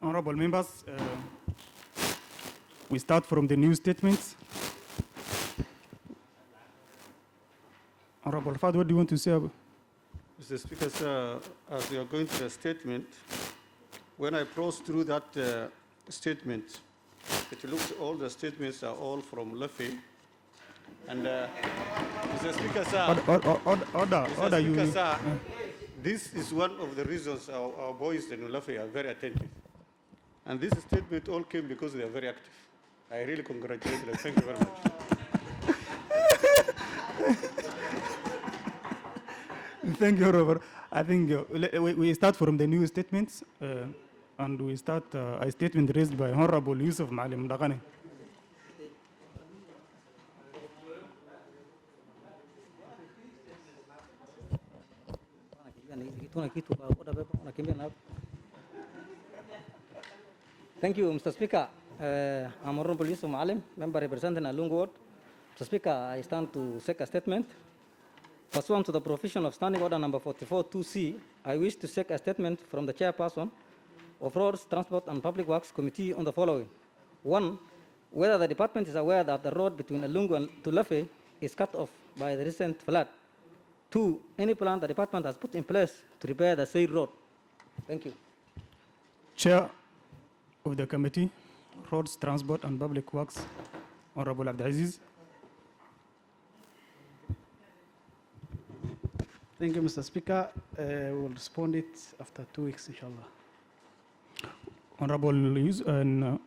Honorable members, we start from the new statements. Honorable Fad, what do you want to say? Mr. Speaker, sir, as you are going to the statement, when I browse through that statement, it looks all the statements are all from Lefe. And Mr. Speaker, sir, Order, Speaker, sir, this is one of the reasons our boys in Lefe are very attentive. And this statement all came because they are very active. I really congratulate them. Thank you very much. Thank you, Honorable. I think we start from the new statements, and we start a statement raised by Honorable Yusuf Maalim Dagane. Thank you, Mr. Speaker. I'm Honorable Yusuf Maalim, member representing Alungu Ward. Mr. Speaker, I stand to seek a statement. Pursuant to the provision of Standing Order number 44-2C, I wish to seek a statement from the chairperson of Roads, Transport and Public Works Committee on the following. One, whether the department is aware that the road between Alungu and Tulefe is cut off by the recent flood. Two, any plan the department has put in place to repair the said road. Thank you. Chair of the Committee, Roads, Transport and Public Works, Honorable Abdulaziz. Thank you, Mr. Speaker. We'll respond it after 2 weeks, inshallah. Honorable Yusuf, and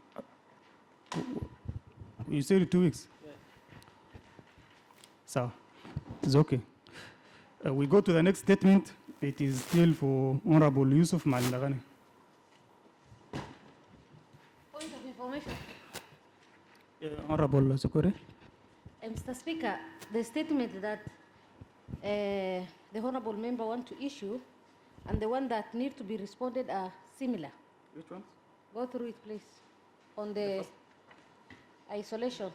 you said 2 weeks? Yeah. So, it's okay. We go to the next statement. It is still for Honorable Yusuf Maalim Dagane. Point of information. Honorable Sokore. Mr. Speaker, the statement that the honorable member want to issue and the one that need to be responded are similar. Which one? Go through it, please. On the isolation.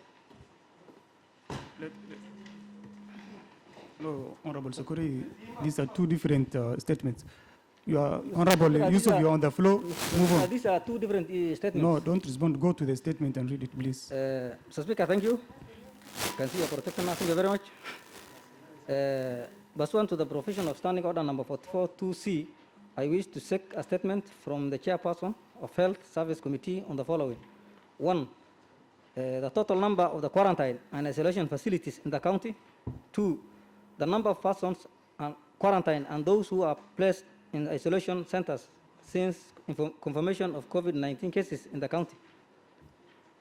No, Honorable Sokore, these are two different statements. You are, Honorable Yusuf, you are on the floor. Move on. These are two different statements. No, don't respond. Go to the statement and read it, please. Mr. Speaker, thank you. Can see your protection now. Thank you very much. Pursuant to the provision of Standing Order number 44-2C, I wish to seek a statement from the chairperson of Health Service Committee on the following. One, the total number of the quarantine and isolation facilities in the county. Two, the number of persons quarantined and those who are placed in isolation centers since confirmation of COVID-19 cases in the county.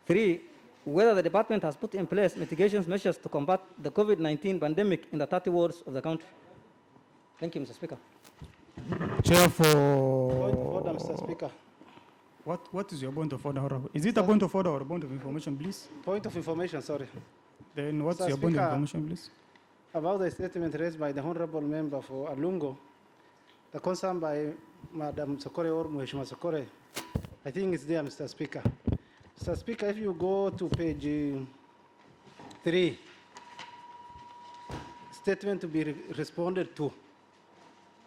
Three, whether the department has put in place mitigation measures to combat the COVID-19 pandemic in the 30 wards of the country. Thank you, Mr. Speaker. Chair for... Point of order, Mr. Speaker. What is your point of order, Honorable? Is it a point of order or a point of information, please? Point of information, sorry. Then what's Mr. your point of Speaker, information, please? About the statement raised by the honorable member for Alungu, the concern by Madam Sokore or Mheshimiwa Sokore, I think it's there, Mr. Speaker. Mr. Speaker, if you go to page 3, statement to be responded to,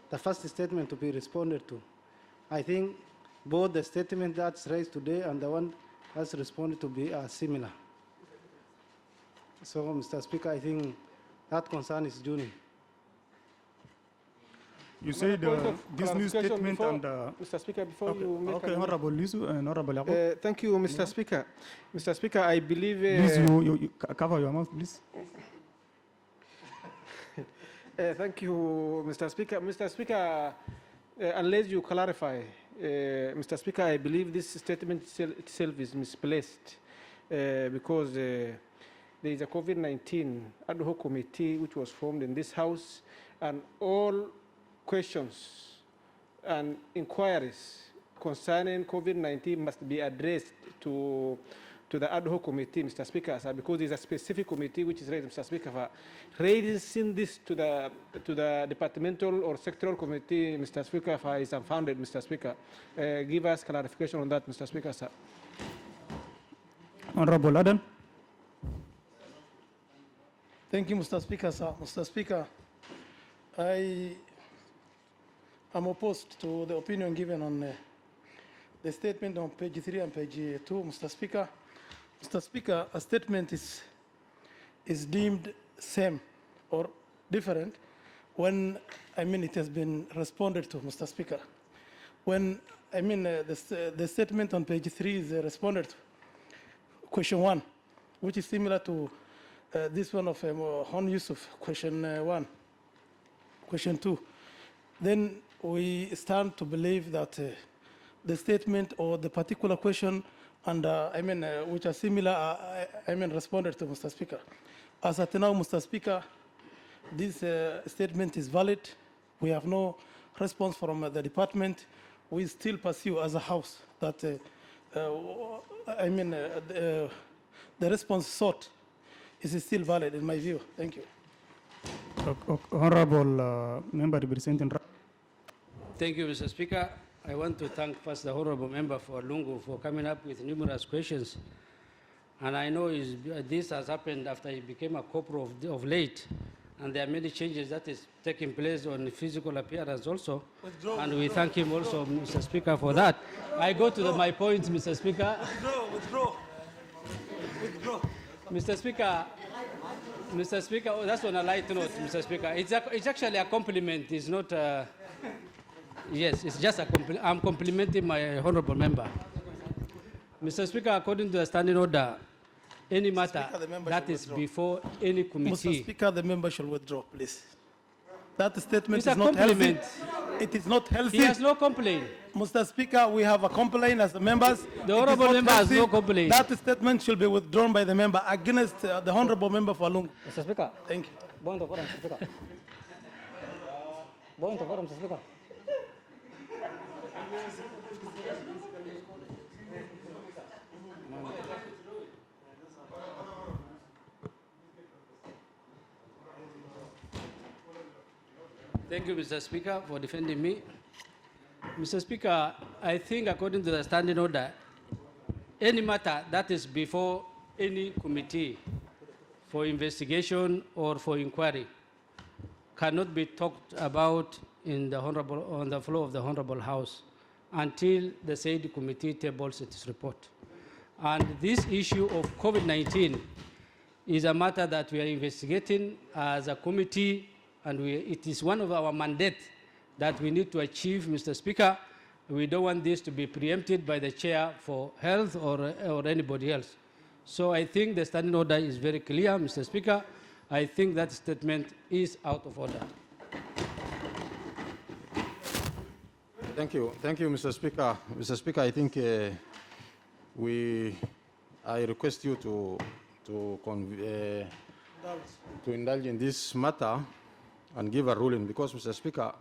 the first statement to be responded to, I think both the statement that's raised today and the one that's responded to be are similar. So, Mr. Speaker, I think that concern is genuine. You said this new statement before, and... Mr. Speaker, before okay, you make okay, Honorable Yusuf and Honorable Yaqub. thank you, Mr. Speaker. Mr. Speaker, I believe... Please, you cover your mouth, please. thank you, Mr. Speaker. Mr. Speaker, unless you clarify, Mr. Speaker, I believe this statement itself is misplaced because there is a COVID-19 ad hoc committee which was formed in this House, and all questions and inquiries concerning COVID-19 must be addressed to the ad hoc committee, Mr. Speaker, sir, because there's a specific committee which is raised, Mr. Speaker, for raising this to the departmental or sectoral committee, Mr. Speaker, is unfounded, Mr. Speaker. Give us clarification on that, Mr. Speaker, sir. Honorable Adam. Thank you, Mr. Speaker, sir. Mr. Speaker, I I'm opposed to the opinion given on the statement on page 3 and page 2, Mr. Speaker. Mr. Speaker, a statement is deemed same or different when, it has been responded to, Mr. Speaker. When, the statement on page 3 is responded to, question 1, which is similar to this one of Hon Yusuf, question 1, question 2. Then we stand to believe that the statement or the particular question and which are similar, responded to, Mr. Speaker. As at now, Mr. Speaker, this statement is valid. We have no response from the department. We still pursue as a house that, the response sought is still valid in my view. Thank you. Honorable member representing. Thank you, Mr. Speaker. I want to thank first the honorable member for Lungu for coming up with numerous questions. And I know this has happened after he became a corporal of late. And there are many changes that is taking place on physical appearance also. And we thank him also, Mr. Speaker, for that. I go to my point, Mr. Speaker. Withdraw. Mr. Speaker, oh, that's on a light note, Mr. Speaker. It's actually a compliment. It's not, yes, it's just a compliment. I'm complimenting my honorable member. Mr. Speaker, according to the standing order, any matter that is before any committee. Mr. Speaker, the member shall withdraw, please. That statement It's is a not healthy. compliment. It is not healthy. He has no complaint. Mr. Speaker, we have a complaint as the members. The It is honourable not member has healthy. no complaint. That statement should be withdrawn by the member against the honourable member for Lungu. Mr. Speaker, Thank you. point of order, Mr. Speaker. Point of order, Mr. Speaker. Thank you, Mr. Speaker, for defending me. Mr. Speaker, I think according to the standing order, any matter that is before any committee for investigation or for inquiry cannot be talked about on the floor of the Honorable House until the said committee tables its report. And this issue of COVID-19 is a matter that we are investigating as a committee, and it is one of our mandates that we need to achieve, Mr. Speaker. We don't want this to be preempted by the chair for health or anybody else. So I think the standing order is very clear, Mr. Speaker. I think that statement is out of order. Thank you, Mr. Speaker. Mr. Speaker, I think I request you to indulge in this matter and give a ruling, because, Mr. Speaker,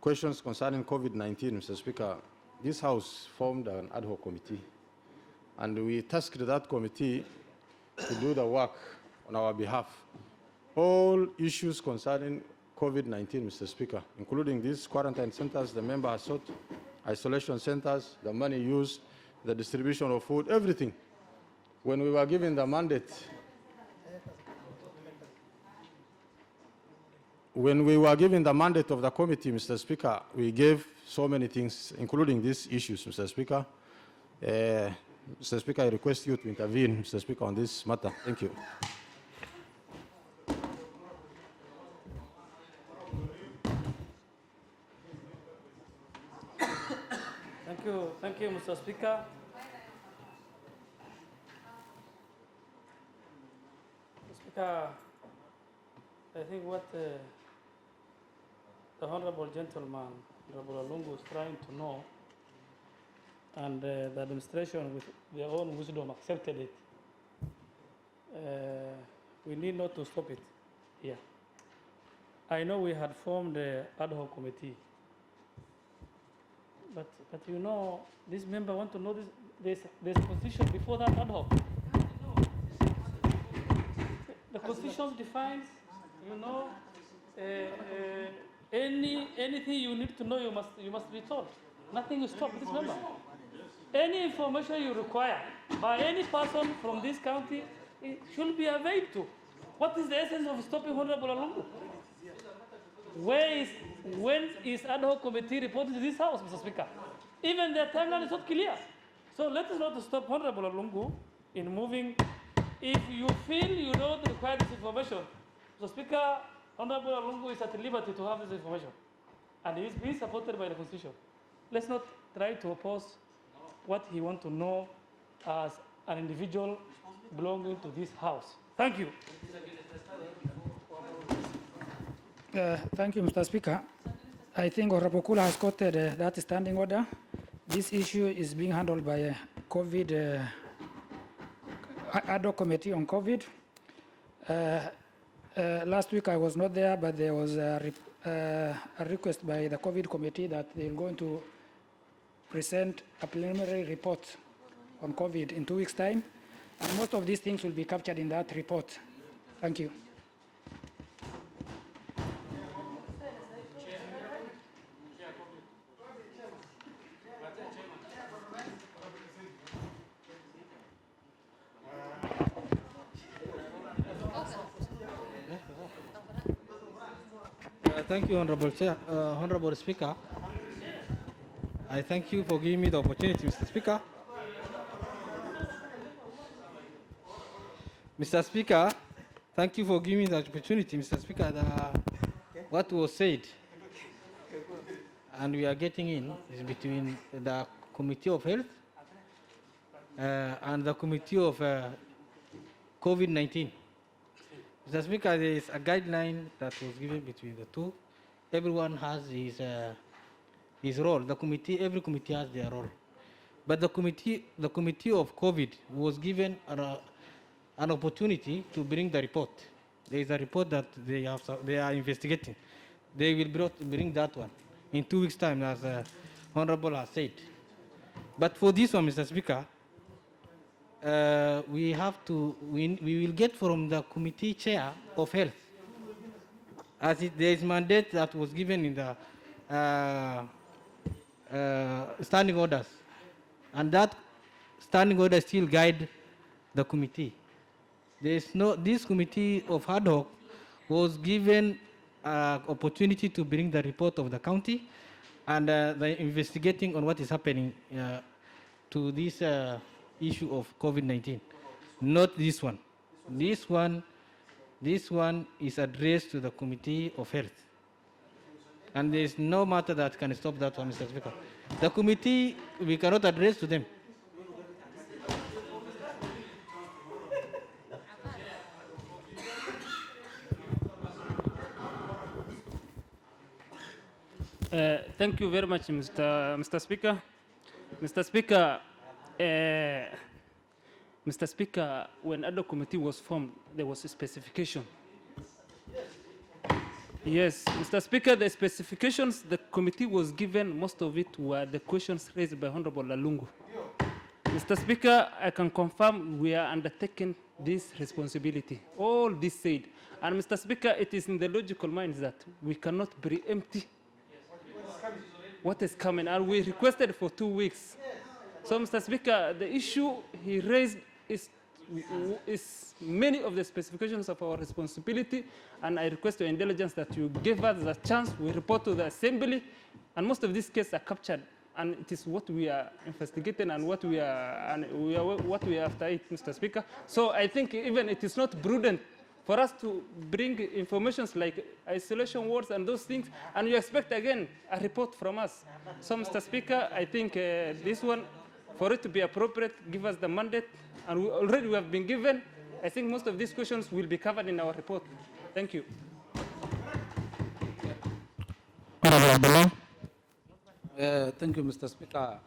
questions concerning COVID-19, Mr. Speaker, this House formed an ad hoc committee, and we tasked that committee to do the work on our behalf. All issues concerning COVID-19, Mr. Speaker, including these quarantine centers, the member has sought, isolation centers, the money used, the distribution of food, everything. When we were given the mandate, of the committee, Mr. Speaker, we gave so many things, including these issues, Mr. Speaker. Mr. Speaker, I request you to intervene, Mr. Speaker, on this matter. Thank you. Thank you, Mr. Speaker. Speaker, I think what the honorable gentleman, Honorable Lungu, is trying to know, and the administration with their own wisdom accepted it, we need not to stop it here. I know we had formed the ad hoc committee, but you know, this member want to know this, there's a position before that ad hoc. The Constitution defines, you know, anything you need to know, you must be told. Nothing will stop this member. Any information you require by any person from this county, it should be availed to. What is the essence of stopping Honorable Lungu? Where is when is ad hoc committee reporting to this House, Mr. Speaker? Even their timeline is not clear. So let us not stop Honorable Lungu in moving. If you feel you don't require this information, Mr. Speaker, Honorable Lungu is at liberty to have this information. And he is being supported by the Constitution. Let's not try to oppose what he wants to know as an individual belonging to this House. Thank you. Thank you, Mr. Speaker. I think Honorable Kula has quoted that standing order. This issue is being handled by a COVID ad hoc committee on COVID. Last week I was not there, but there was a request by the COVID committee that they're going to present a preliminary report on COVID in 2 weeks' time. And most of these things will be captured in that report. Thank you. Thank you, Honorable Chair, Honorable Speaker. I thank you for giving me the opportunity, Mr. Speaker. Mr. Speaker, thank you for giving me the opportunity, Mr. Speaker. What was said, and we are getting in, is between the Committee of Health and the Committee of COVID-19. Mr. Speaker, there is a guideline that was given between the two. Everyone has his role. Every committee has their role. But the committee of COVID was given an opportunity to bring the report. There is a report that they are investigating. They will bring that one in 2 weeks' time, as Honorable has said. But for this one, Mr. Speaker, we will get from the committee chair of health, as there is mandate that was given in the standing orders, and that standing order still guide the committee. This committee of ad hoc was given opportunity to bring the report of the county and the investigating on what is happening to this issue of COVID-19, not this one. This one is addressed to the Committee of Health. And there is no matter that can stop that one, Mr. Speaker. The committee, we cannot address to them. Thank you very much, Mr. Speaker. Mr. Speaker, Mr. Speaker, when ad hoc committee was formed, there was a specification. Yes, Mr. Speaker, the specifications the committee was given, most of it were the questions raised by Honorable Lalungu. Mr. Speaker, I can confirm we are undertaking this responsibility. All this said, and Mr. Speaker, it is in the logical minds that we cannot preempt what is coming, and we requested for 2 weeks. So, Mr. Speaker, the issue he raised is many of the specifications of our responsibility, and I request your indulgence that you give us the chance, we report to the Assembly, and most of these cases are captured, and it is what we are investigating and what we are after it, Mr. Speaker. So I think even it is not prudent for us to bring informations like isolation wards and those things, and you expect again a report from us. So, Mr. Speaker, I think this one, for it to be appropriate, give us the mandate, and we have been given. I think most of these questions will be covered in our report. Thank you. Thank you, Mr. Speaker.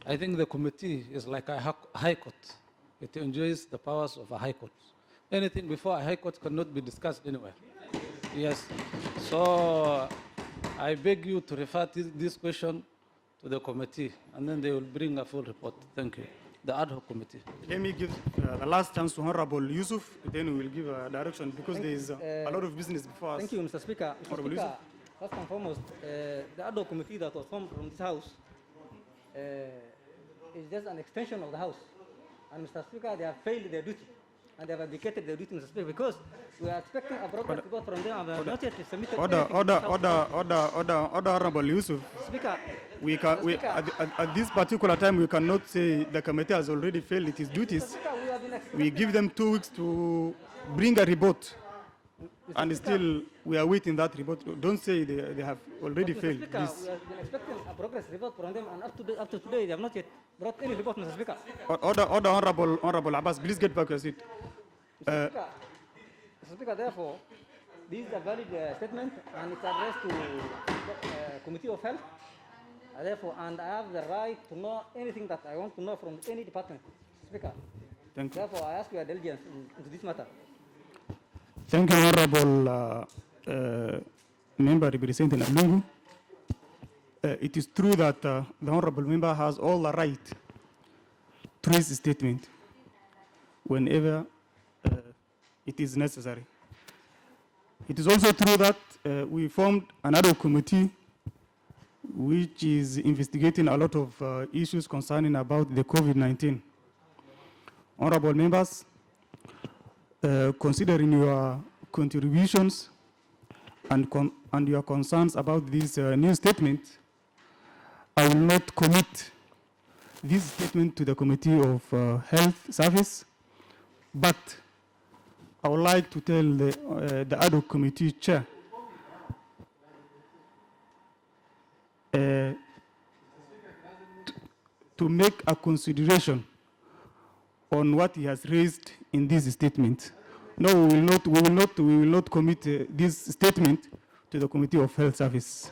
I think the committee is like a high court. It enjoys the powers of a high court. Anything before a high court cannot be discussed anywhere. Yes. So I beg you to refer this question to the committee, and then they will bring a full report. Thank you. The ad hoc committee. Let me give the last chance to Honorable Yusuf, then we will give a direction because there is a lot of business before us. Thank you, Mr. Speaker. Mr. Honorable Speaker, Yusuf. first and foremost, the ad hoc committee that was formed from this House is just an extension of the House. And Mr. Speaker, they have failed their duty. and they have abdicated their duty, Mr. Speaker, because we are expecting a progress report from them and they have not yet submitted Order, anything. order, Honorable Yusuf. Speaker, We can, we, at this particular time, we cannot say the committee has already failed its duties. Speaker, we have been expecting. We give them 2 weeks to bring a report, and still we are waiting that report. Don't say they have already Mr. failed. Speaker, Please. we have been expecting a progress report from them, and up to today, they have not yet brought any report, Mr. Speaker. Order, Honorable Abbas, please get back to your seat. Mr. Speaker, therefore, this is a valid statement, and it's addressed to Committee of Health. Therefore, and I have the right to know anything that I want to know from any department. Speaker. Thank you. Therefore, I ask your diligence into this matter. Thank you, Honorable Member representing Alungu. It is true that the Honorable Member has all the right to raise a statement whenever it is necessary. It is also true that we formed another committee which is investigating a lot of issues concerning about the COVID-19. Honorable members, considering your contributions and your concerns about this new statement, I will not commit this statement to the Committee of Health Service, but I would like to tell the ad hoc committee chair to make a consideration on what he has raised in this statement. No, we will not commit this statement to the Committee of Health Service.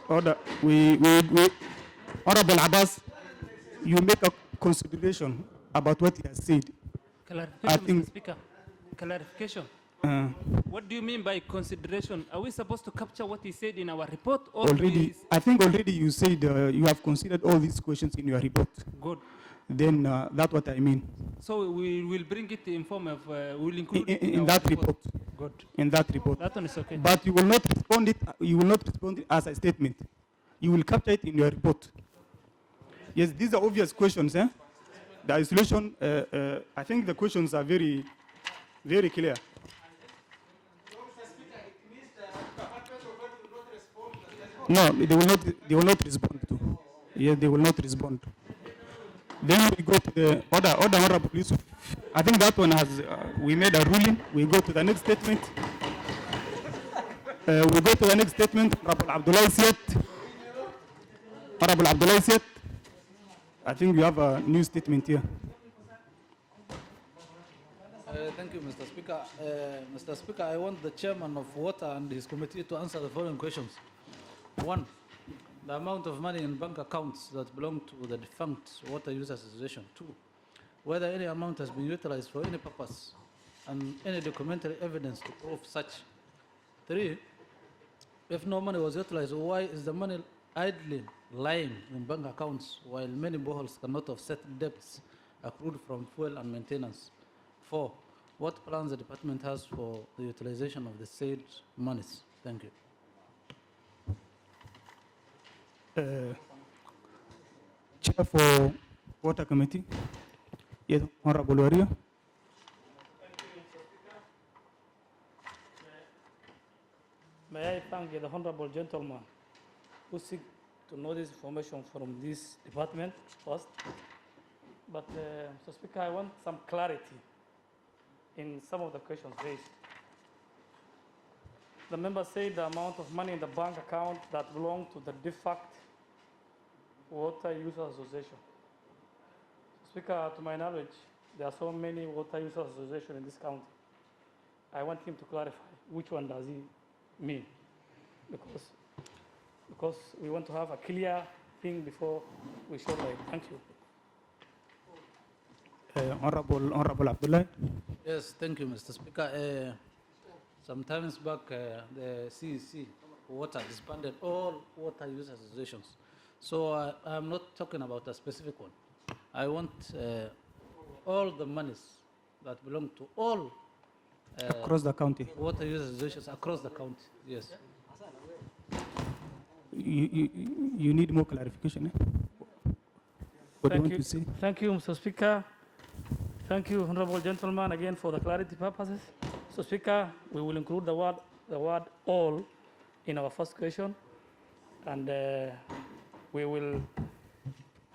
Order, Honorable Abbas, you make a consideration about what he has said. Clarification, Mr. Speaker. Clarification. What do you mean by consideration? Are we supposed to capture what he said in our report? Or Already, I think already you said you have considered all these questions in your report. Good. Then that's what I mean. So we will bring it in form of, we'll include it In our that report. Good. In that report. That one is okay. But you will not respond it. You will not respond it as a statement. You will capture it in your report. Yes, these are obvious questions. Eh? The isolation. I think the questions are very, very clear. No, they will not. They will not respond to. Yes, they will not respond. Then we go to the order, Honorable Yusuf. I think that one has, we made a ruling. We go to the next statement. We go to the next statement, Honorable Abdullah Siat. Honorable Abdullah Siat. I think we have a new statement here. Thank you, Mr. Speaker. Mr. Speaker, I want the chairman of Water and his committee to answer the following questions. 1. The amount of money in bank accounts that belong to the defunct Water Users Association. 2. Whether any amount has been utilized for any purpose and any documentary evidence to prove such. 3. If no money was utilized, why is the money idling, lying in bank accounts while many boreholes cannot offset debts accrued from fuel and maintenance? 4. What plans the department has for the utilization of the said monies? Thank you. Chair for Water Committee. Yes, Honorable Waria. May I thank the honorable gentleman who seek to know this information from this department first. But, Mr. Speaker, I want some clarity in some of the questions raised. The member said the amount of money in the bank account that belonged to the defunct Water Users Association. Speaker, to my knowledge, there are so many Water Users Associations in this county. I want him to clarify which one does he mean, because we want to have a clear thing before we show light. Thank you. Honorable Abdullah. Yes, thank you, Mr. Speaker. Some times back, the CEC Water disbanded all Water Users Associations. So I'm not talking about a specific one. I want all the monies that belong to all Across the county. Water Users Associations across the county. Yes. You need more clarification. Eh? What do you want to say? Thank you, Mr. Speaker. Thank you, honorable gentleman, again for the clarity purposes. So, Speaker, we will include the word all in our first question, and we will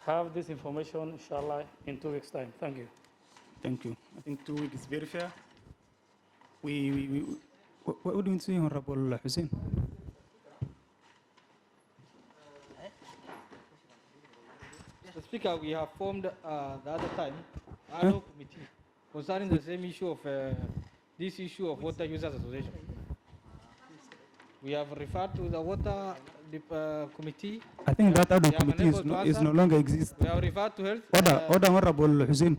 have this information, inshallah, in 2 weeks' time. Thank you. Thank you. I think 2 weeks is very fair. What would you say, Honorable Hussein? Mr. Speaker, we have formed the other time ad hoc committee concerning the same issue of this issue of water users association. We have referred to the water committee. I think that ad hoc They are committee unable to is answer. no longer exist. We have referred to health. Order, Honorable Hussein.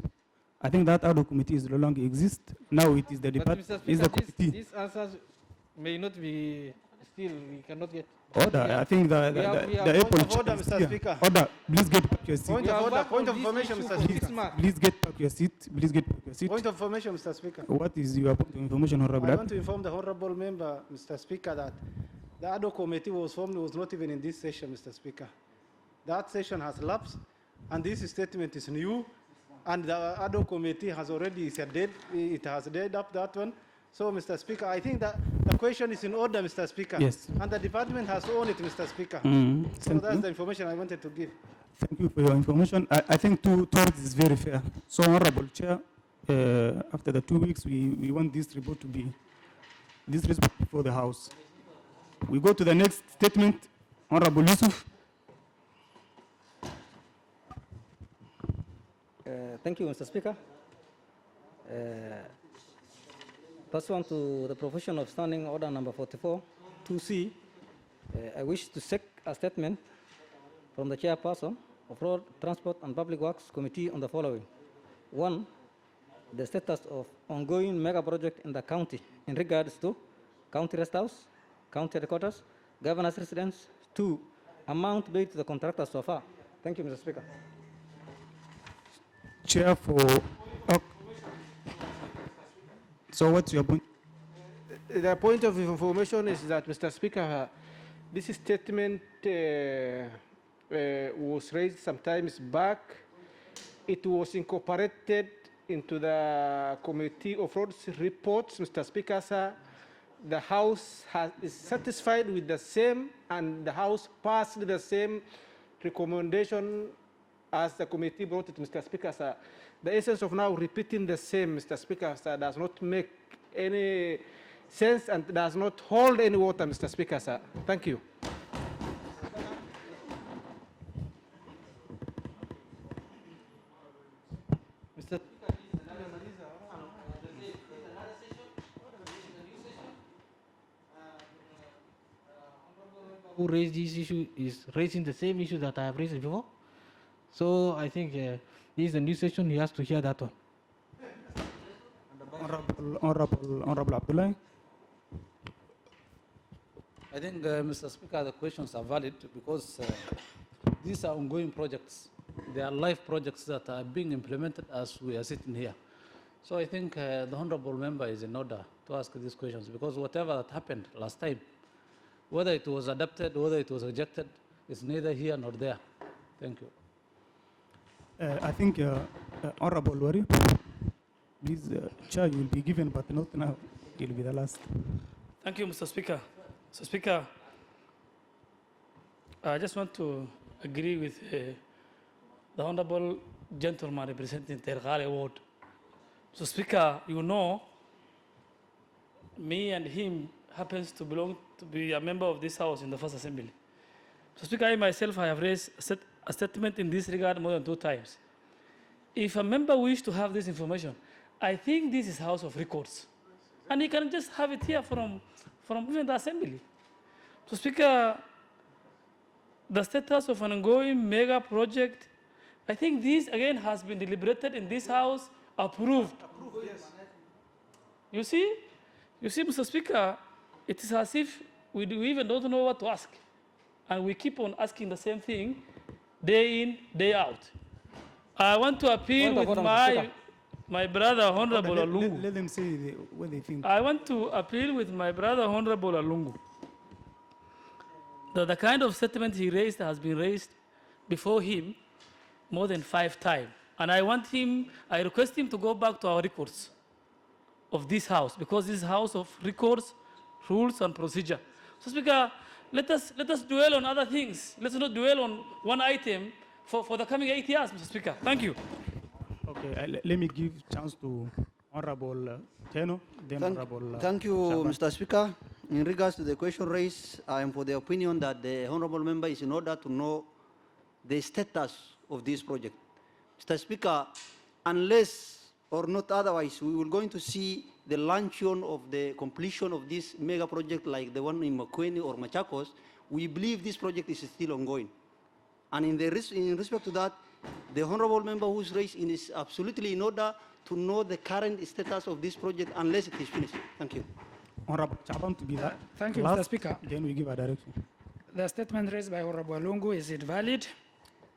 I think that ad hoc committee is no longer exist. Now it is the But department, Mr. is the Speaker, committee. these answers may not be, still we cannot get. Order, I think We have- we have the point Apple of order, is Mr. here. Speaker. Order, please get back your seat. Point of order, point of information, Mr. Speaker. Please get back your seat. Please get back your seat. Point of information, Mr. Speaker. What is your point of information, Honorable? I want to inform the honorable member, Mr. Speaker, that the ad hoc committee was formed, was not even in this session, Mr. Speaker. That session has lapsed, and this statement is new, and the ad hoc committee has already said it has dead up that one. So, Mr. Speaker, I think that the question is in order, Mr. Speaker. Yes. And the department has owned it, Mr. Speaker. So Thank that's you. the information I wanted to give. Thank you for your information. I think 2 weeks is very fair. So, Honorable Chair, after the 2 weeks, we want this report to be before the House. We go to the next statement. Honorable Yusuf. Thank you, Mr. Speaker. Pursuant to the provision of Standing Order number 44, 2C, I wish to seek a statement from the chairperson of Road, Transport and Public Works Committee on the following. 1, the status of ongoing mega project in the county in regards to county rest house, county headquarters, governor's residence. 2, amount paid to the contractor so far. Thank you, Mr. Speaker. Chair for. So, what's your point? The point of information is that, Mr. Speaker, this statement was raised some times back. It was incorporated into the Committee of Roads reports, Mr. Speaker, sir. The House is satisfied with the same, and the House passed the same recommendation as the committee brought it, Mr. Speaker, sir. The essence of now repeating the same, Mr. Speaker, sir, does not make any sense and does not hold any water, Mr. Speaker, sir. Thank you. Mr. Who raised this issue is raising the same issue that I have raised before. So I think this is a new session. He has to hear that one. Honorable Abdullah. I think, Mr. Speaker, the questions are valid because these are ongoing projects. They are live projects that are being implemented as we are sitting here. So I think the honorable member is in order to ask these questions because whatever that happened last time, whether it was adopted, whether it was rejected, is neither here nor there. Thank you. I think Honorable Wari, please, Chair, you will be given, but not now. It will be the last. Thank you, Mr. Speaker. Mr. Speaker, I just want to agree with the honorable gentleman representing Tergale Ward. So, Speaker, you know, me and him happens to belong to be a member of this house in the First Assembly. So, Speaker, I myself, I have raised a statement in this regard more than 2 times. If a member wishes to have this information, I think this is House of Records. And he can just have it here from even the Assembly. So, Speaker, the status of an ongoing mega project, I think this again has been deliberated in this House, approved. You see, Mr. Speaker, it is as if we even don't know what to ask. And we keep on asking the same thing day in, day out. I want to appeal with my brother, Honorable Alungu. Let them say what they think. I want to appeal with my brother, Honorable Alungu, that the kind of statement he raised has been raised before him more than 5 times. And I request him to go back to our records of this house, because this is house of records, rules, and procedure. So, Speaker, let us dwell on other things. Let's not dwell on one item for the coming 8 years, Mr. Speaker. Thank you. Okay, let me give chance to Honorable Teno, then Honorable. Thank you, Shaban. Mr. Speaker. In regards to the question raised, I am for the opinion that the honorable member is in order to know the status of this project. Mr. Speaker, unless or not otherwise, we will going to see the luncheon of the completion of this mega project like the one in Makueni or Machakos, we believe this project is still ongoing. And in respect to that, the honorable member who's raised is absolutely in order to know the current status of this project unless it is finished. Thank you. Honorable Chaban to be that. Thank you, last, Mr. Speaker. Then we give a direction. The statement raised by Honorable Lungu, is it valid?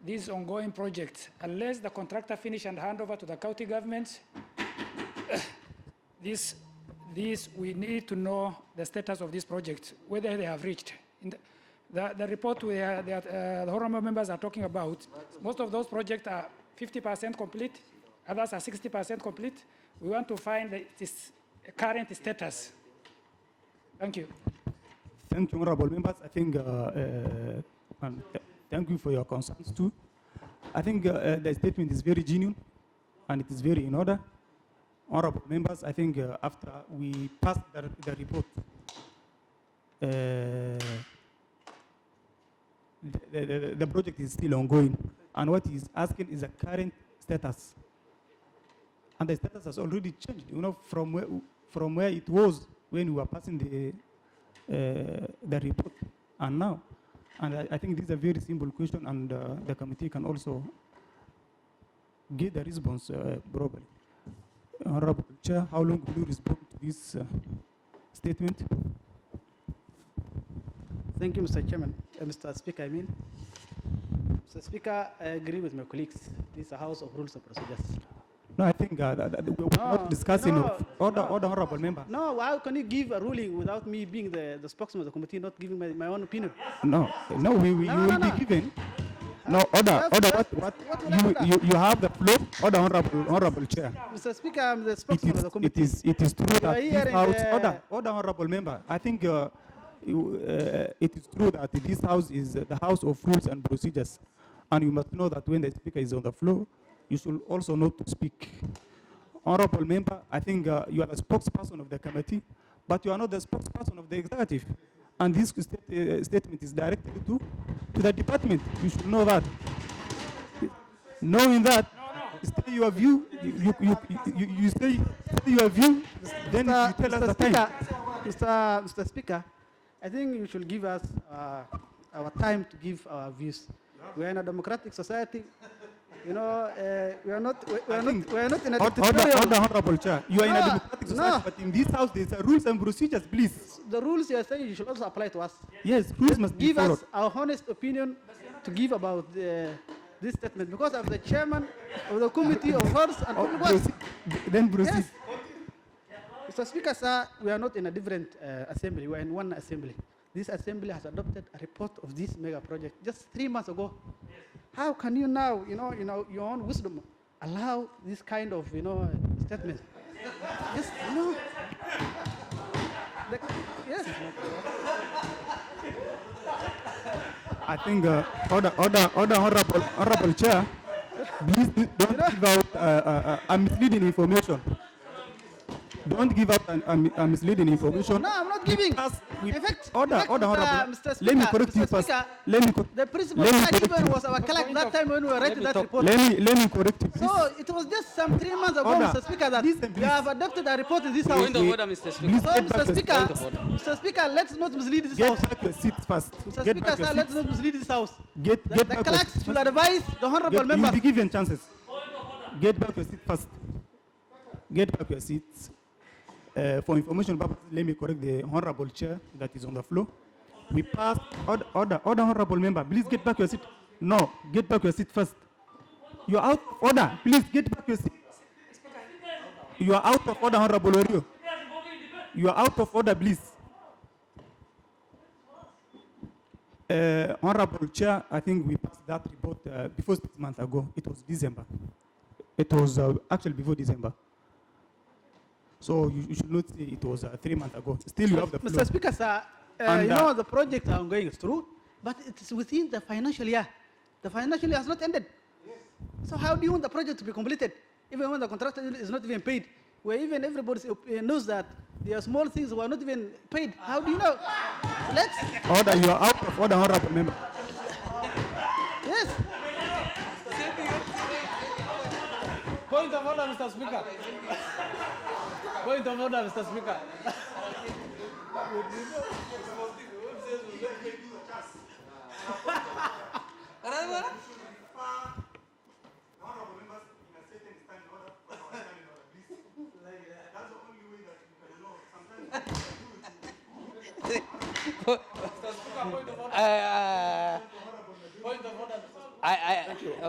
These ongoing projects, unless the contractor finish and hand over to the county governments, this we need to know the status of this project, whether they have reached. In the report the honorable members are talking about, most of those projects are 50% complete, others are 60% complete. We want to find this current status. Thank you. Thank you, honorable members. I think, and thank you for your concerns too. I think the statement is very genuine and it is very in order. Honorable members, I think after we pass the report, the project is still ongoing, and what he is asking is a current status. And the status has already changed, you know, from where it was when we were passing the report and now. And I think this is a very simple question, and the committee can also give the response properly. Honorable Chair, how long will you respond to this statement? Thank you, Mr. Chairman. Mr. Speaker, I mean. Mr. Speaker, I agree with my colleagues. This is a house of rules and procedures. No, I think we're not discussing order, honorable member. No, how can you give a ruling without me being the spokesman of the committee, not giving my own opinion? No, you will be given. No, order, what you have the floor, order, honorable chair. Mr. Speaker, I'm the spokesman of the committee. It is true that this house, order, honorable member. I think it is true that this house is the house of rules and procedures, and you must know that when the speaker is on the floor, you should also know to speak. Honorable member, I think you are the spokesperson of the committee, but you are not the spokesperson of the executive. And this statement is directed to the department. You should know that. Knowing that, say your view, you say your view, then you tell us the time. Mr. Speaker, I think you should give us our time to give our views. We are in a democratic society. You know, we are not in a dictatorial. Order, honorable chair. You are in a democratic society, but in this house there are rules and procedures, please. The rules you are saying you should also apply to us. Yes, rules must be give followed. Us our honest opinion to give about this statement, because I'm the chairman of the committee of Health and Public Works. Then proceed. Yes. Mr. Speaker, sir, we are not in a different assembly. We are in one assembly. This assembly has adopted a report of this mega project just 3 months ago. How can you now, your own wisdom, allow this kind of, statement? Just, yes. I think order, honorable chair. Please don't give out misleading information. Don't give out misleading information. No, I'm not giving. Order, honorable. Mr. Speaker, Let me correct you first. The principal even was our clerk that time when we were writing that report. Let me correct you, please. So it was just some 3 months ago, Mr. Speaker, that we have adopted a report in this house. Point of order, Mr. Speaker. So, Mr. Speaker, let's not mislead this house. Get back your seat first. Mr. Speaker, sir, let's not mislead this house. Get The back clerks should advise the honorable You will members. be given chances. Get back your seat first. Get back your seats. For information purposes, let me correct the honorable chair that is on the floor. We passed order, honorable member. Please get back your seat. No, get back your seat first. You are out of order. Please get back your seat. You are out of order, honorable Wario. You are out of order, please. Honorable chair, I think we passed that report before 6 months ago. It was December. It was actually before December. So you should not say it was 3 months ago. Still, you have the floor. Mr. Speaker, sir, And, you know the project are ongoing, it's true, but it's within the financial year. The financial year has not ended. So how do you want the project to be completed, even when the contractor is not even paid? Where even everybody knows that there are small things who are not even paid. How do you know? Let's. Order, you are out of order, honorable member. Yes. Point of order, Mr. Speaker. Point of order, Mr. Speaker.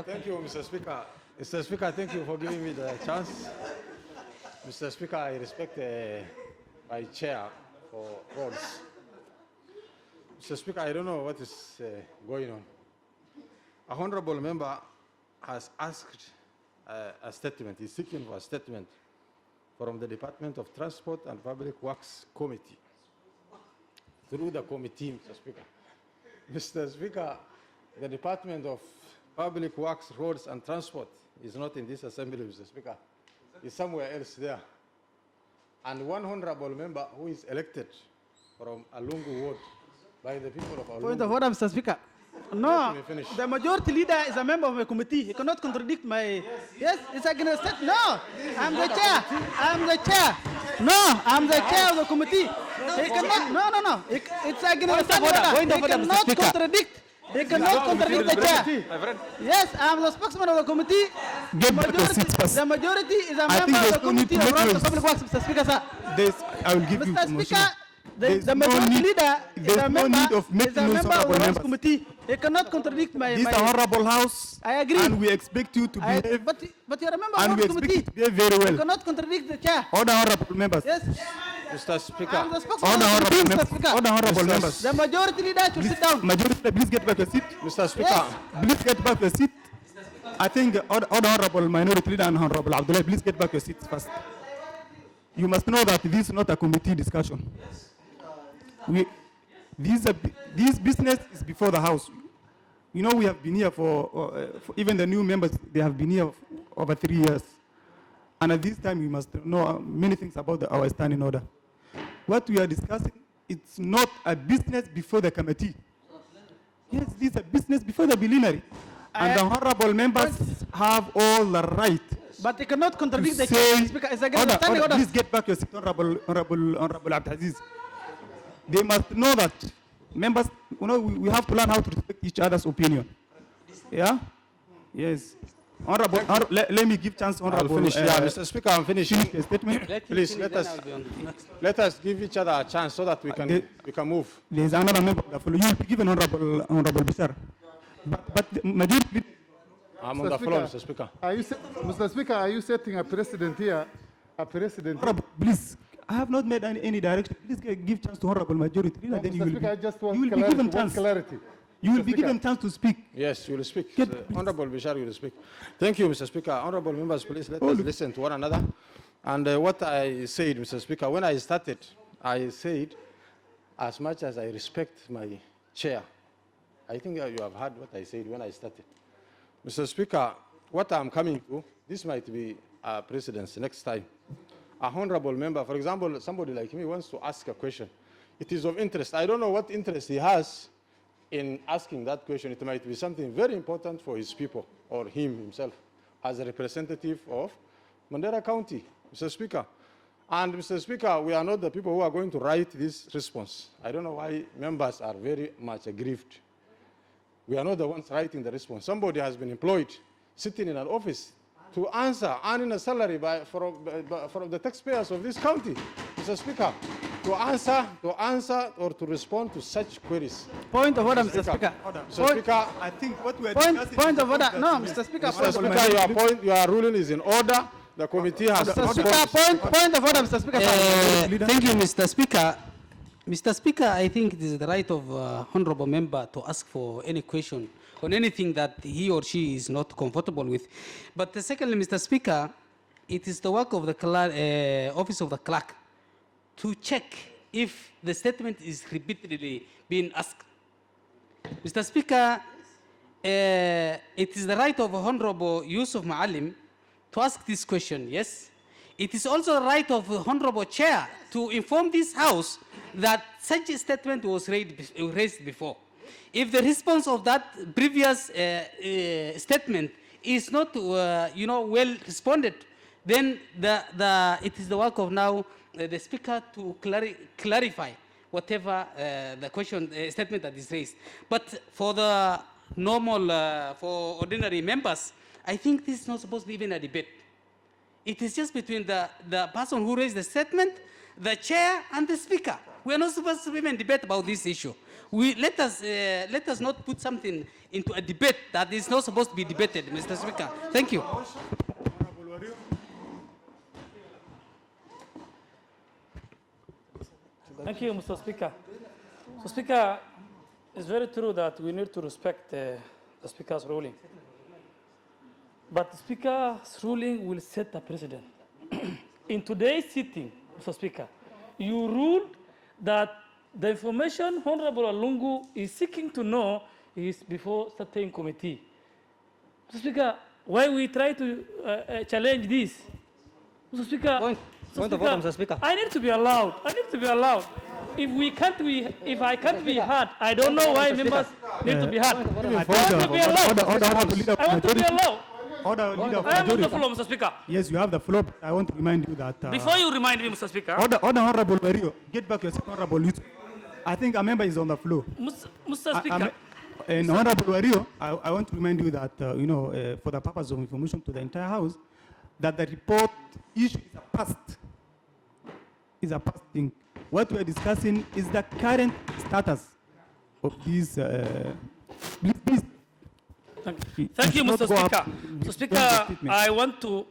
Thank you, Mr. Speaker. Mr. Speaker, thank you for giving me the chance. Mr. Speaker, I respect my chair for roles. Mr. Speaker, I don't know what is going on. A honorable member has asked a statement, he's seeking for a statement from the Department of Transport and Public Works Committee. Through the committee, Mr. Speaker. Mr. Speaker, the Department of Public Works, Roads and Transport is not in this assembly, Mr. Speaker. It's somewhere else there. And one honorable member who is elected from Alungu Ward by the people of Alungu. Point of order, Mr. Speaker. No, the majority leader is a member of my committee. He cannot contradict my. Yes, it's against that. No, I'm the chair. I'm the chair. No, I'm the chair of the committee. He cannot. No. It's against the order. He cannot contradict. He cannot contradict the chair. Yes, I'm the spokesman of the committee. The majority is a member of the committee of Roads and Public Works, Mr. Speaker, sir. I will give you Mr. promotion. Speaker, the majority leader is a member of of the Roads Committee. He cannot contradict my. This is a honorable house. I agree. And we expect you to behave. But you're a member And of we the expect committee. you to behave very well. You cannot contradict the chair. Order, honorable members. Yes. Mr. Speaker. I'm the spokesman Order, of the honorable committee, Mr. members. Speaker. Order, honorable members. The majority leader should sit down. Majority, please get back to your seat. Mr. Speaker. Please get back to your seat. I think order, honorable minority leader and honorable Abdullah, please get back to your seats first. You must know that this is not a committee discussion. This business is before the house. You know, we have been here for even the new members, they have been here over 3 years. And at this time, we must know many things about our standing order. What we are discussing, it's not a business before the committee. Yes, this is a business before the plenary. And the honorable members have all the right. But they cannot contradict the say, chair, Speaker. It's against the standing order. Please get back your seat, honorable Abdulaziz. They must know that members, you know, we have to learn how to respect each other's opinion. Yeah? Yes. Honorable, let me give chance, honorable. I'll finish. Yeah, Mr. Speaker, I'm finishing. Statement. Please let us give each other a chance so that we can move. There is another member of the floor. You will be given honorable Bishar. But the majority. I'm on the floor, Mr. Speaker. Mr. Speaker, are you setting a precedent here? A precedent? Please, I have not made any direction. Please give chance to honorable majority leader. Then Mr. Speaker, I just want you will be given chance. clarity. You will be given chance to speak. Yes, you will speak. Honorable Bishar, you will speak. Thank you, Mr. Speaker. Honorable members, please let us listen to one another. And what I said, Mr. Speaker, when I started, I said, as much as I respect my chair, I think you have heard what I said when I started. Mr. Speaker, what I'm coming to, this might be a precedence next time. A honorable member, for example, somebody like me wants to ask a question. It is of interest. I don't know what interest he has in asking that question. It might be something very important for his people or him himself as a representative of Mandera County, Mr. Speaker. And Mr. Speaker, we are not the people who are going to write this response. I don't know why members are very much aggrieved. We are not the ones writing the response. Somebody has been employed, sitting in an office, to answer, earning a salary from the taxpayers of this county, Mr. Speaker, to answer or to respond to such queries. Point of order, Mr. Speaker. Mr. Speaker, I think what we are discussing. Point of order. No, Mr. Speaker. Mr. Speaker, your ruling is in order. The committee has. Mr. Speaker, point of order, Mr. Speaker. Thank you, Mr. Speaker. Mr. Speaker, I think it is the right of honorable member to ask for any question on anything that he or she is not comfortable with. But secondly, Mr. Speaker, it is the work of the office of the clerk to check if the statement is repeatedly being asked. Mr. Speaker, it is the right of Honorable Yusuf Maalim to ask this question, yes? It is also the right of the Honorable Chair to inform this House that such a statement was raised before. If the response of that previous statement is not, well responded, then it is the work of now the Speaker to clarify whatever the question statement that is raised. But for the normal, for ordinary members, I think this is not supposed to be even a debate. It is just between the person who raised the statement, the chair, and the speaker. We are not supposed to even debate about this issue. Let us not put something into a debate that is not supposed to be debated, Mr. Speaker. Thank you. Thank you, Mr. Speaker. So, Speaker, it's very true that we need to respect the Speaker's ruling. But the Speaker's ruling will set a precedent. In today's sitting, Mr. Speaker, you ruled that the information Honorable Alungu is seeking to know is before certain committee. Mr. Speaker, why we try to challenge this? Mr. Speaker, Point of order, Mr. Speaker. I need to be allowed. I need to be allowed. If I can't be heard, I don't know why members need to be heard. I want to be allowed. I want to be allowed. I am on the floor, Mr. Speaker. Yes, you have the floor. I want to remind you that. Before you remind me, Mr. Speaker. Order, Honorable Mario. Get back your seat, Honorable Yusuf. I think a member is on the floor. Mr. Speaker. And Honorable Mario, I want to remind you that, for the purpose of information to the entire House, that the report issue is a past thing. What we are discussing is the current status of this. Please. Thank you, Mr. Speaker. So, Speaker, I want to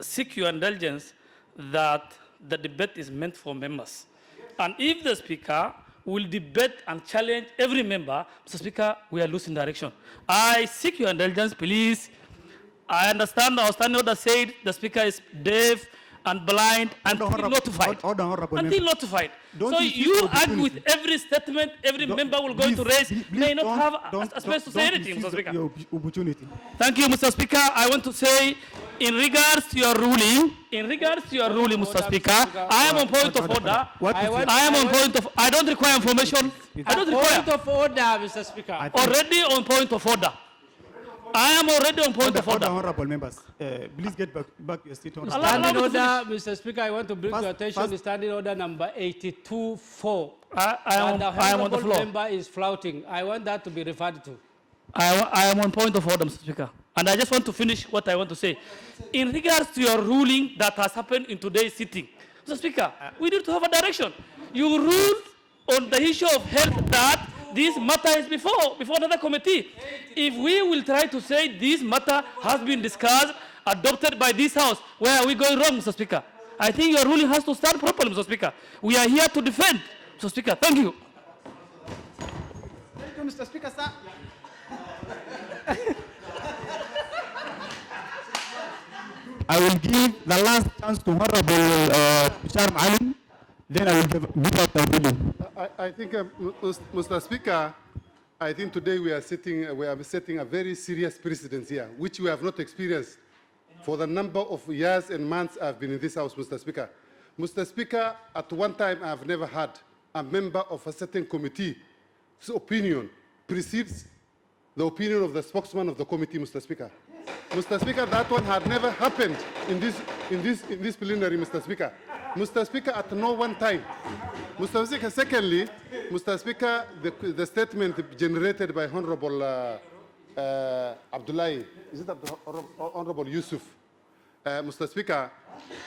seek your indulgence that the debate is meant for members. And if the Speaker will debate and challenge every member, Mr. Speaker, we are losing direction. I seek your indulgence, please. I understand our standing order said the Speaker is deaf and blind and until notified. Until notified. So you argue with every statement every member will go to raise, may not have a space to say anything, Mr. Speaker. Opportunity. Thank you, Mr. Speaker. I want to say, in regards to your ruling, Mr. Speaker, I am on point of order. I am on point of. I don't require information. I don't require. Point of order, Mr. Speaker. Already on point of order. I am already on point of order. Honorable members, please get back your seat. Standing order, Mr. Speaker, I want to bring your attention to standing order number 82-4. I am on the floor. Member is flouting. I want that to be referred to. I am on point of order, Mr. Speaker. And I just want to finish what I want to say. In regards to your ruling that has happened in today's sitting, Mr. Speaker, we need to have a direction. You ruled on the issue of health that this matter is before another committee. If we will try to say this matter has been discussed, adopted by this House, where are we going wrong, Mr. Speaker? I think your ruling has to stand properly, Mr. Speaker. We are here to defend, Mr. Speaker. Thank you. Thank you, Mr. Speaker, sir. I will give the last chance to Honorable Sharm Alim. Then I will give out the ruling. I think, Mr. Speaker, I think today we are setting a very serious precedent here, which we have not experienced for the number of years and months I've been in this House, Mr. Speaker. Mr. Speaker, at one time I have never had a member of a certain committee's opinion precedes the opinion of the spokesman of the committee, Mr. Speaker. Mr. Speaker, that one had never happened in this plenary, Mr. Speaker. Mr. Speaker, at no one time. Mr. Speaker, secondly, Mr. Speaker, the statement generated by Honorable Abdullahi, is it Honorable Yusuf, Mr. Speaker,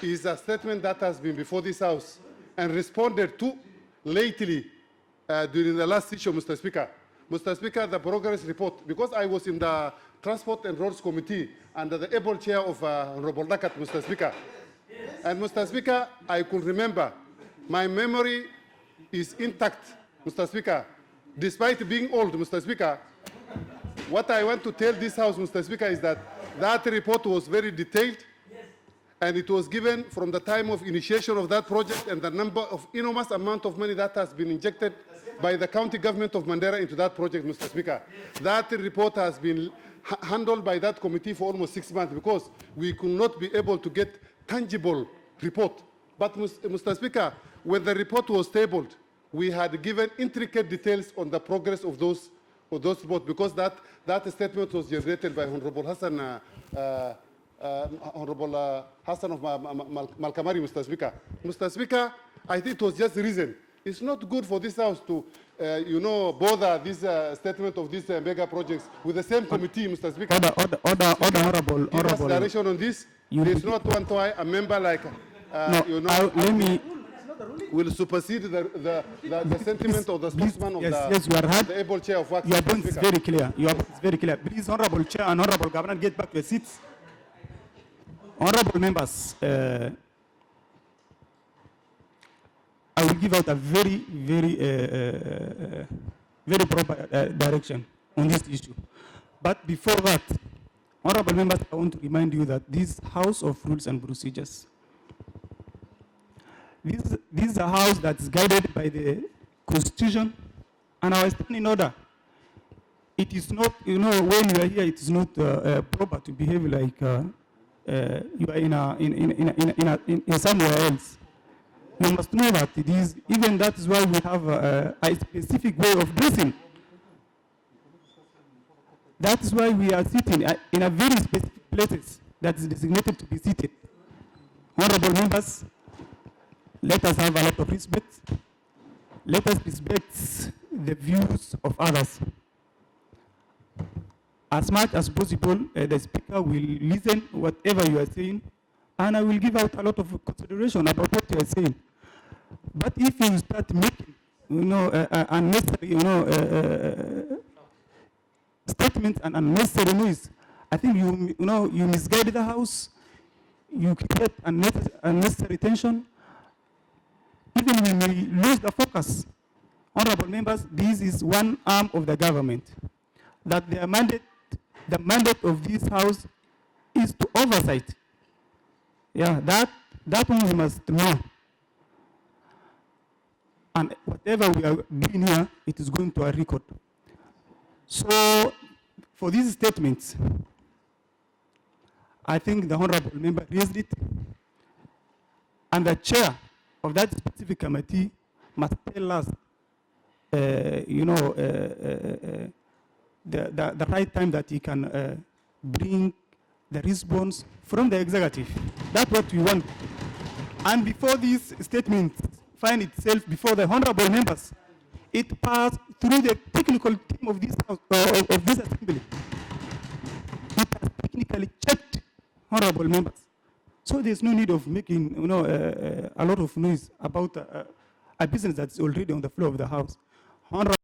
is a statement that has been before this House and responded to lately during the last issue, Mr. Speaker. Mr. Speaker, the progress report, because I was in the Transport and Roads Committee under the able chair of Honorable Dakat, Mr. Speaker. And Mr. Speaker, I could remember, my memory is intact, Mr. Speaker. Despite being old, Mr. Speaker, What I want to tell this House, Mr. Speaker, is that that report was very detailed, and it was given from the time of initiation of that project and the number of enormous amount of money that has been injected by the county government of Mandera into that project, Mr. Speaker. That report has been handled by that committee for almost 6 months because we could not be able to get tangible report. But Mr. Speaker, when the report was tabled, we had given intricate details on the progress of those reports because that statement was generated by Honorable Hassan Hassan of Malkamari, Mr. Speaker. Mr. Speaker, I think it was just reason. It's not good for this House to, bother this statement of these mega projects with the same committee, Mr. Speaker. Order, honorable. Give us direction on this. It's not one time a member like, let me. Will supersede the sentiment of the spokesman of you are right. the able chair of work. Your point is very clear. Your point is very clear. Please, honorable chair and honorable governor, get back to your seats. Honorable members, I will give out a very, very proper direction on this issue. But before that, honorable members, I want to remind you that this House of Rules and Procedures, this is a house that's guided by the Constitution and our standing order. It is not, when you are here, it is not proper to behave like you are in somewhere else. You must know that it is, even that is why we have a specific way of dressing. That is why we are sitting in a very specific places that is designated to be seated. Honorable members, let us have a lot of respect. Let us respect the views of others. As much as possible, the speaker will listen whatever you are saying, and I will give out a lot of consideration about what you are saying. But if you start making, unnecessary, statements and unnecessary noise, I think you misguide the House. You create unnecessary tension. Even we may lose the focus. Honorable members, this is one arm of the government. That the mandate of this House is to oversight. Yeah, that one we must know. And whatever we are doing here, it is going to a record. So, for these statements, I think the honorable member raised it, and the chair of that specific committee must tell us, the right time that he can bring the response from the executive. That's what we want. And before this statement find itself before the honorable members, it passed through the technical team of this House, of this assembly. It has technically checked, honorable members. So there's no need of making a lot of noise about a business that's already on the floor of the House. Honorable